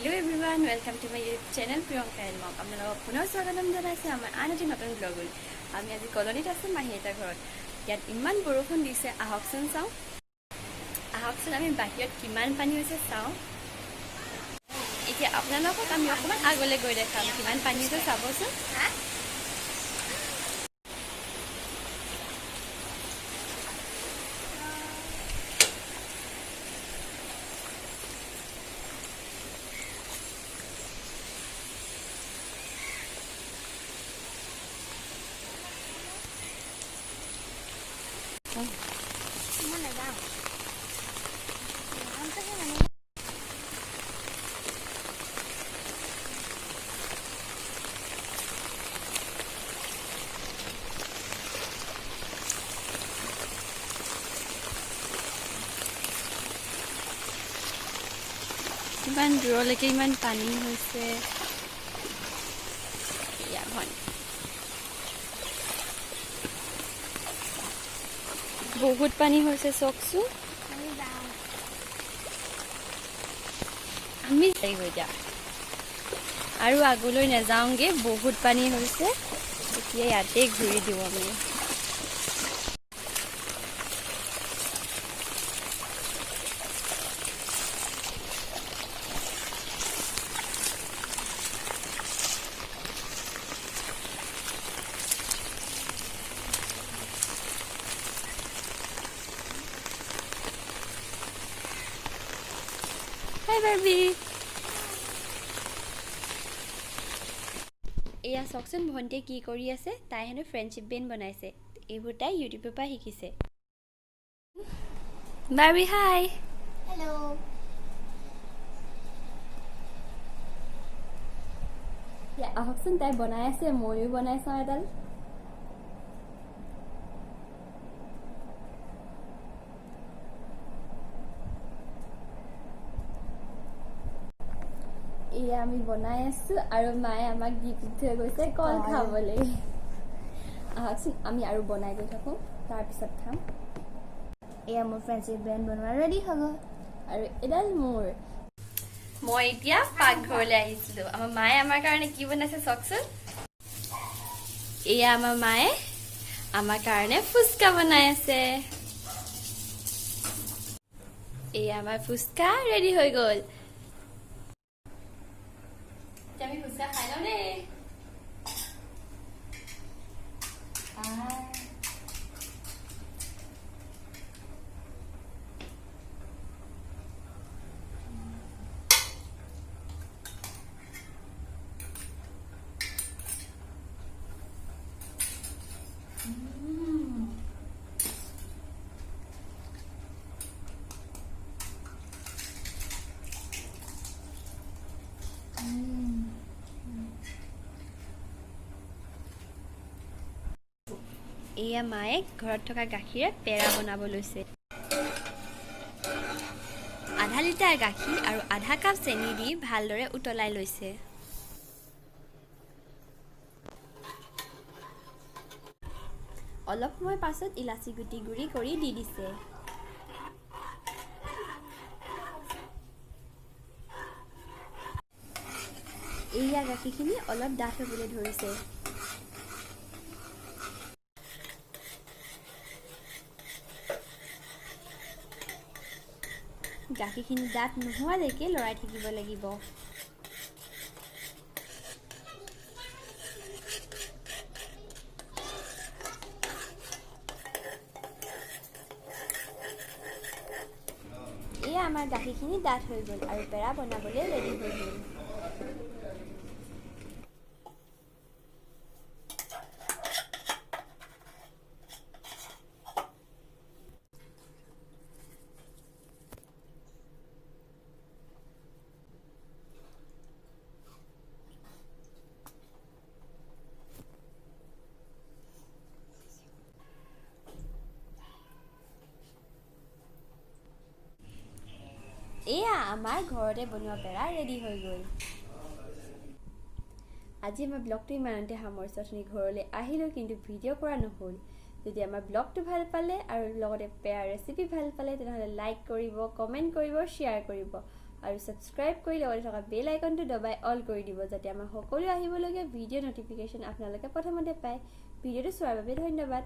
Hello everyone, welcome to my YouTube channel Priyanka and Mom. আপোনালোকক পুনৰ স্বাগতম জনাইছো আমাৰ আন এটি নতুন ব্লগলৈ। আমি আজি কলনীত আছো মাহীহঁতৰ ঘৰত। ইয়াত ইমান বৰষুণ দিছে, আহকচোন চাওঁ। আহকচোন আমি বাহিৰত কিমান পানী হৈছে চাওঁ। এতিয়া আপোনালোকক আমি অকমান আগলৈ গৈ দেখাম কিমান পানী হৈছে চাবচোন। ইমান দূৰলৈকে ইমান পানী হৈছে। বহুত পানী হৈছে চকচোন। আমি যাই আৰু আগলৈ নাযাওঁগে, বহুত পানী হৈছে। এতিয়া ইয়াতে ঘূৰি দিওঁ আমি। Hi Barbie. এয়া চকচোন ভণ্টিয়ে কি কৰি আছে। তাই হেনো ফ্ৰেণ্ডশ্বিপ বেণ্ড বনাইছে। এইবোৰ তাই ইউটিউবৰ পৰা শিকিছে। বাৰ্বি হাই। হেল্ল'। আহকচোন, তাই বনাই আছে, ময়ো বনাই চাওঁ এডাল। এয়া আমি বনাই আছো আৰু মায়ে আমাক দি থৈ গৈছে কল খাবলৈ। আহকচোন আমি আৰু বনাই গৈ থাকোঁ, তাৰপিছত খাম। এয়া মোৰ ফ্ৰেণ্ডশ্বিপ বেণ্ড বনোৱা ৰেডি হ'ব। আৰু এডাল মোৰ। মই এতিয়া পাকঘৰলৈ আহিছিলোঁ। আমাৰ মায়ে আমাৰ কাৰণে কি বনাইছে চাওকচোন। এয়া আমাৰ মায়ে আমাৰ কাৰণে ফুচকা বনাই আছে। এয়া আমাৰ ফুচকা ৰেডি হৈ গ'ল। আমি ফুচকা খাই লওঁ দেই। এয়া মায়ে ঘৰত থকা গাখীৰে পেৰা বনাব লৈছে। আধা লিটাৰ গাখীৰ আৰু আধা কাপ চেনি দি ভালদৰে উতলাই লৈছে। অলপ সময় পাছত ইলাচি গুটি গুৰি কৰি দি দিছে। এয়া গাখীৰখিনি অলপ ডাঠ হ'বলৈ ধৰিছে। গাখীৰখিনি ডাঠ নোহোৱালৈকে লৰাই থাকিব লাগিব। এয়া আমাৰ গাখীৰখিনি ডাঠ হৈ গ'ল আৰু পেৰা বনাবলৈ ৰেডি হৈ গ'ল। এয়া আমাৰ ঘৰতে বনোৱা পেৰা ৰেডি হৈ গ'ল। আজি আমাৰ ব্লগটো ইমানতে সামৰিছোঁ। অথনি ঘৰলৈ আহিলোঁ কিন্তু ভিডিঅ' কৰা নহ'ল। যদি আমাৰ ব্লগটো ভাল পালে আৰু লগতে পেৰা ৰেচিপি ভাল পালে তেনেহ'লে লাইক কৰিব, কমেণ্ট কৰিব, শ্বেয়াৰ কৰিব আৰু সাবস্ক্ৰাইব কৰি লগতে থকা বেল আইকনটো দবাই অল কৰি দিব যাতে আমাৰ সকলো আহিবলগীয়া ভিডিঅ' নটিফিকেশ্যন আপোনালোকে প্ৰথমতে পায় ভিডিঅ'টো চোৱাৰ বাবে ধন্যবাদ